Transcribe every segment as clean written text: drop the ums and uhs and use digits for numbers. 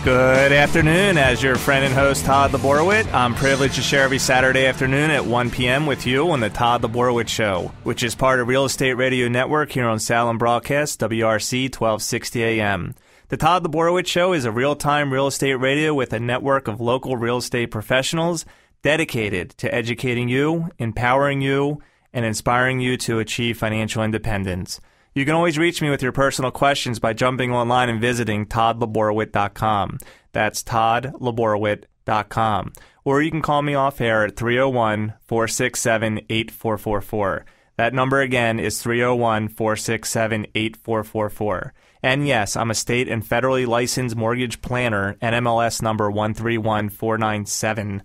Good afternoon. As your friend and host, Todd Laborwit, I'm privileged to share every Saturday afternoon at 1 p.m. with you on the Todd Laborwit Show, which is part of Real Estate Radio Network here on Salem Broadcast, WRC 1260 AM. The Todd Laborwit Show is a real-time real estate radio with a network of local real estate professionals dedicated to educating you, empowering you, and inspiring you to achieve financial independence. You can always reach me with your personal questions by jumping online and visiting toddlaborwit.com. That's toddlaborwit.com. Or you can call me off air at 301-467-8444. That number again is 301-467-8444. And yes, I'm a state and federally licensed mortgage planner, NMLS number 131497.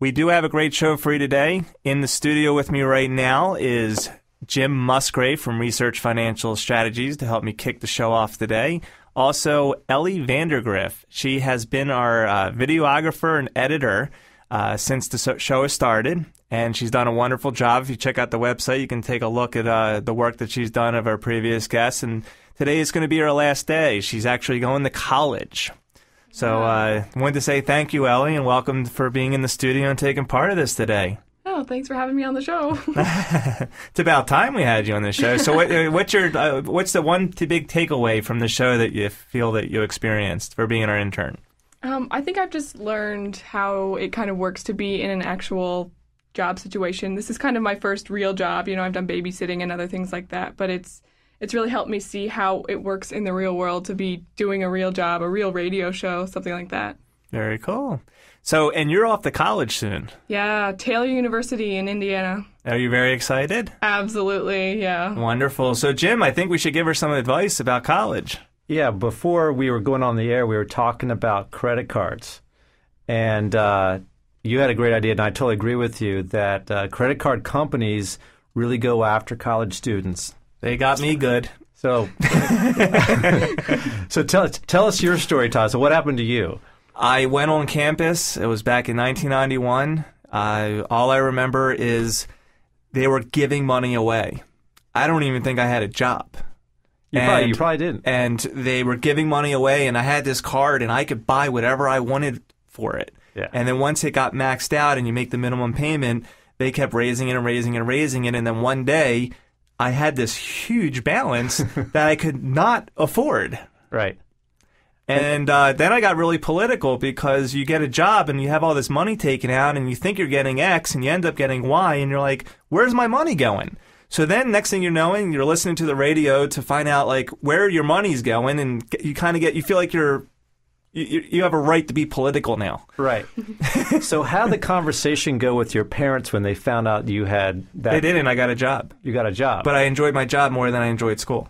We do have a great show for you today. In the studio with me right now is Jim Musgrave from Research Financial Strategies to help me kick the show off today. Also, Ellie Vandergriff. She has been our videographer and editor since the show has started, and she's done a wonderful job. If you check out the website, you can take a look at the work that she's done of our previous guests, and today is going to be her last day. She's actually going to college. So I wanted to say thank you, Ellie, and welcome for being in the studio and taking part of this today. Oh, thanks for having me on the show. It's about time we had you on the show. So what's the one big takeaway from the show that you feel that you experienced for being our intern? I think I've just learned how it kind of works to be in an actual job situation. This is kind of my first real job. You know, I've done babysitting and other things like that, but it's really helped me see how it works in the real world to be doing a real job, a real radio show, something like that. Very cool. So, and you're off to college soon. Yeah, Taylor University in Indiana. Are you very excited? Absolutely, yeah. Wonderful. So, Jim, I think we should give her some advice about college. Yeah, before we were going on the air, we were talking about credit cards. And you had a great idea, and I totally agree with you, that credit card companies really go after college students. They got me good. So, so tell us your story, Todd. So what happened to you? I went on campus. It was back in 1991. All I remember is they were giving money away. I don't even think I had a job. You probably didn't. And they were giving money away, and I had this card, and I could buy whatever I wanted for it. Yeah. And then once it got maxed out and you make the minimum payment, they kept raising it and raising it and raising it. And then one day, I had this huge balance that I could not afford. Right. And then I got really political because you get a job and you have all this money taken out and you think you're getting X and you end up getting Y and you're like, where's my money going? So then next thing you're knowing, you're listening to the radio to find out like where your money's going, and you kind of you feel like you have a right to be political now. Right. So how did the conversation go with your parents when they found out you had that? They didn't. I got a job. You got a job. But I enjoyed my job more than I enjoyed school.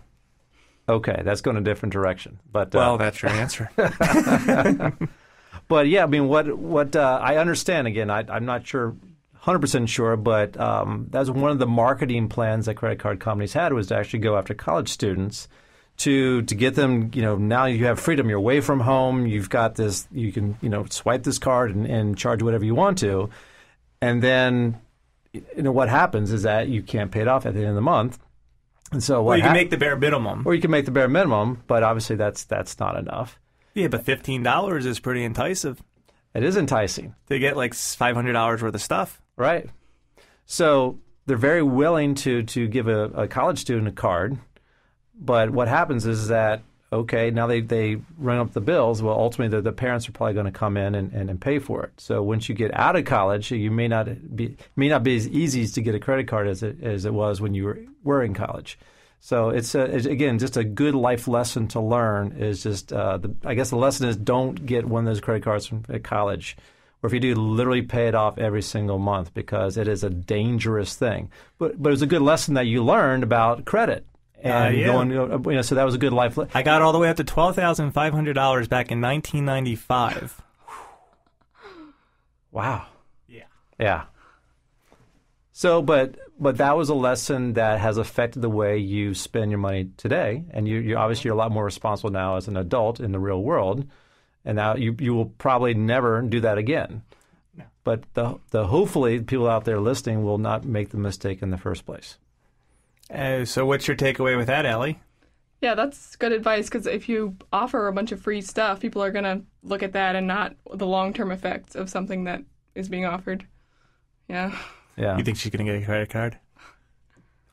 Okay, that's going a different direction. But well, that's your answer. But yeah, I mean, what I understand. Again, I'm not sure, 100% sure, but that's one of the marketing plans that credit card companies had, was to actually go after college students to get them. You know, now you have freedom. You're away from home. You've got this. You can swipe this card and charge whatever you want to, and then what happens is that you can't pay it off at the end of the month. And so well, you can make the bare minimum. Or you can make the bare minimum, but obviously that's not enough. Yeah, but $15 is pretty enticing. It is enticing. To get like $500 worth of stuff. Right. So they're very willing to give a college student a card, but what happens is that, okay, now they run up the bills. Well, ultimately the parents are probably going to come in and pay for it. So once you get out of college, you may not be as easy to get a credit card as it was when you were in college. So it's again just a good life lesson to learn. Is just I guess the lesson is don't get one of those credit cards at college, or if you do, literally pay it off every single month, because it is a dangerous thing. But it was a good lesson that you learned about credit. And yeah. So that was a good life. I got all the way up to $12,500 back in 1995. Wow. Yeah. Yeah. So, but that was a lesson that has affected the way you spend your money today, and you obviously you're a lot more responsible now as an adult in the real world, and now you will probably never do that again. No. But the hopefully people out there listening will not make the mistake in the first place. So what's your takeaway with that, Ellie? Yeah, that's good advice because if you offer a bunch of free stuff, people are going to look at that and not the long-term effects of something that is being offered. Yeah. Yeah. You think she's going to get a credit card?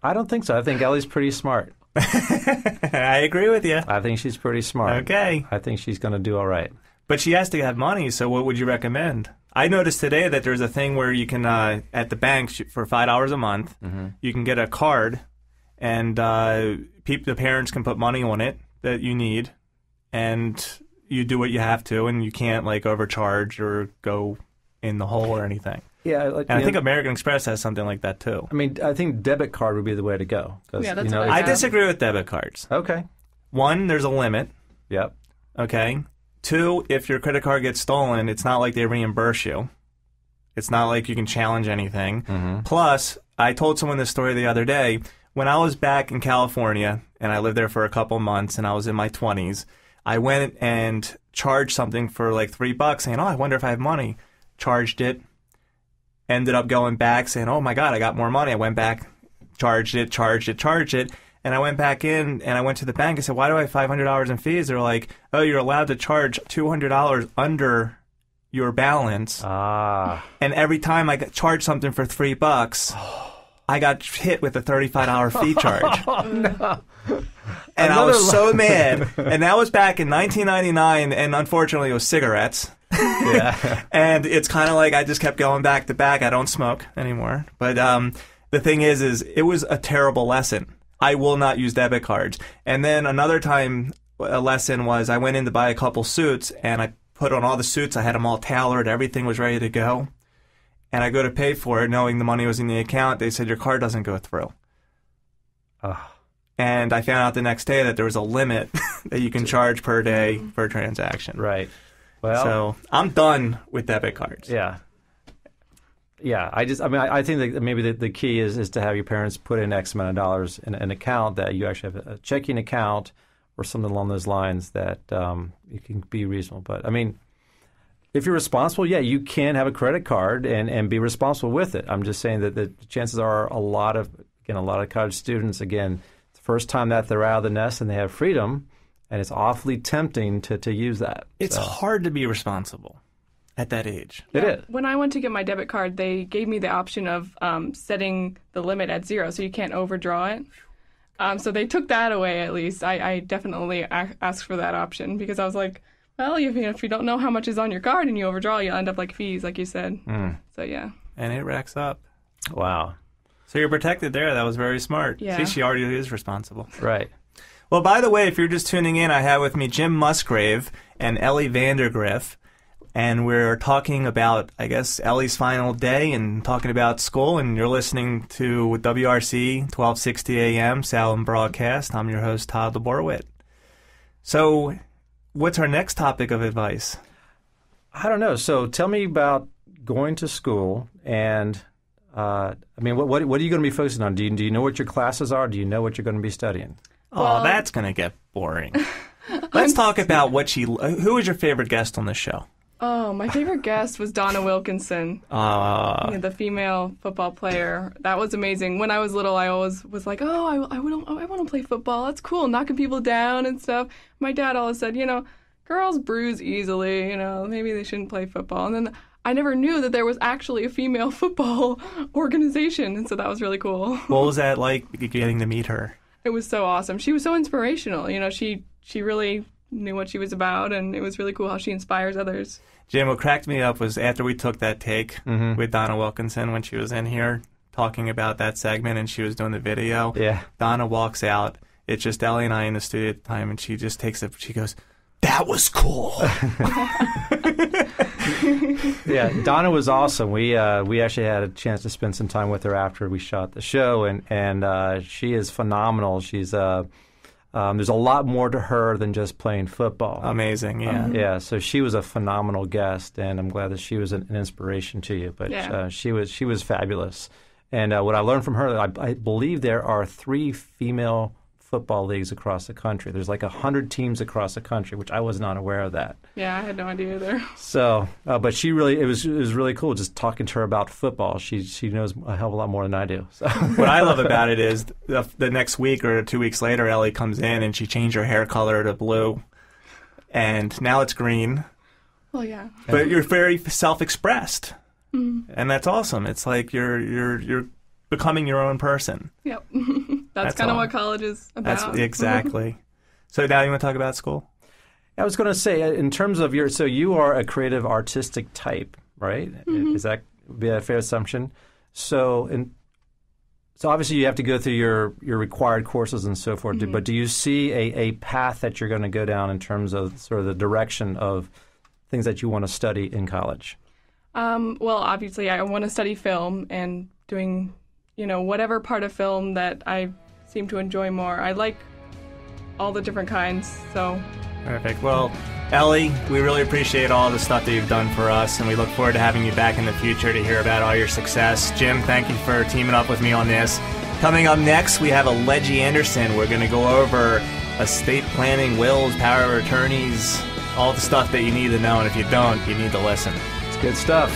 I don't think so. I think Ellie's pretty smart. I agree with you. I think she's pretty smart. Okay. I think she's going to do all right. But she has to have money, so what would you recommend? I noticed today that there's a thing where you can, at the bank, for $5 a month, you can get a card, and the parents can put money on it that you need, and you do what you have to, and you can't, like, overcharge or go in the hole or anything. Yeah, and I think American Express has something like that, too. I mean, I think debit card would be the way to go. Yeah, that's I disagree with debit cards. Okay. One, there's a limit. Yep. Okay. Two, if your credit card gets stolen, it's not like they reimburse you. It's not like you can challenge anything. Plus, I told someone this story the other day. When I was back in California, and I lived there for a couple months, and I was in my 20s, I went and charged something for like $3, saying, I wonder if I have money. Charged it. Ended up going back, saying, oh my God, I got more money. I went back, charged it. And I went back in, and I went to the bank. I said, why do I have $500 in fees? They're like, oh, you're allowed to charge $200 under your balance. And every time I got charged something for $3, I got hit with a $35 fee charge. Oh, no. And I was so mad. And that was back in 1999, and unfortunately it was cigarettes. Yeah. And it's kind of like I just kept going back to back. I don't smoke anymore. But the thing is it was a terrible lesson. I will not use debit cards. And then another time, a lesson was I went in to buy a couple suits, and I put on all the suits. I had them all tailored. Everything was ready to go. And I go to pay for it, knowing the money was in the account. They said, your card doesn't go through. And I found out the next day that there was a limit that you can charge per day per transaction. Right. Well, so I'm done with debit cards. Yeah. Yeah, I think that maybe the key is to have your parents put in X amount of dollars in an account that you actually have a checking account or something along those lines that it can be reasonable. But, I mean, if you're responsible, yeah, you can have a credit card and be responsible with it. I'm just saying that the chances are a lot of college students, again, it's the first time that they're out of the nest and they have freedom, and it's awfully tempting to use that. It's hard to be responsible at that age. It is. When I went to get my debit card, they gave me the option of setting the limit at 0, so you can't overdraw it. So they took that away, at least. I definitely asked for that option because I was like, well, if you don't know how much is on your card and you overdraw, you'll end up like fees, like you said. So, yeah. And it racks up. Wow. So you're protected there. That was very smart. Yeah. See, she already is responsible. Right. Well, by the way, if you're just tuning in, I have with me Jim Musgrave and Ellie Vandergriff. And we're talking about, I guess, Ellie's final day and talking about school. And you're listening to WRC 1260 AM, Salem Broadcast. I'm your host, Todd Laborwit. So what's our next topic of advice? I don't know. So tell me about going to school and, what are you going to be focusing on? Do you know what your classes are? Do you know what you're going to be studying? Well, that's going to get boring. Let's talk about who was your favorite guest on this show? Oh, my favorite guest was Donna Wilkinson, the female football player. That was amazing. When I was little, I always was like, I want to play football. That's cool, knocking people down and stuff. My dad always said, girls bruise easily, maybe they shouldn't play football. And then I never knew that there was actually a female football organization, and so that was really cool. What was that like, getting to meet her? It was so awesome. She was so inspirational. She really knew what she was about, and it was really cool how she inspires others. Jim, what cracked me up was after we took that take with Donna Wilkinson when she was in here talking about that segment and she was doing the video. Yeah. Donna walks out. It's just Ellie and I in the studio at the time, and she just she goes, that was cool. Yeah, Donna was awesome. We actually had a chance to spend some time with her after we shot the show, and she is phenomenal. She's there's a lot more to her than just playing football. Amazing, yeah. Yeah, so she was a phenomenal guest, and I'm glad that she was an inspiration to you. But she was fabulous. And what I learned from her, I believe there are 3 female football leagues across the country. There's like 100 teams across the country, which I was not aware of that. Yeah, I had no idea either. So, but she really, it was really cool just talking to her about football. She knows a hell of a lot more than I do. So. What I love about it is the next week or 2 weeks later, Ellie comes in and she changed her hair color to blue, and now it's green. Well, yeah. But you're very self-expressed, Mm-hmm. and that's awesome. It's like you're becoming your own person. Yep. That's kind of what college is about. That's exactly. So now you want to talk about school? I was going to say, in terms of so you are a creative, artistic type, right? Mm-hmm. Is that be a fair assumption? So obviously you have to go through your required courses and so forth. Mm-hmm. But do you see a path that you're going to go down in terms of sort of the direction of things that you want to study in college? Well, obviously, I want to study film and doing, whatever part of film that I seem to enjoy more. I like all the different kinds, so. Perfect. Well, Ellie, we really appreciate all the stuff that you've done for us, and we look forward to having you back in the future to hear about all your success. Jim, thank you for teaming up with me on this. Coming up next, we have a Leggie Anderson. We're going to go over estate planning, wills, power of attorneys, all the stuff that you need to know, and if you don't, you need to listen. It's good stuff.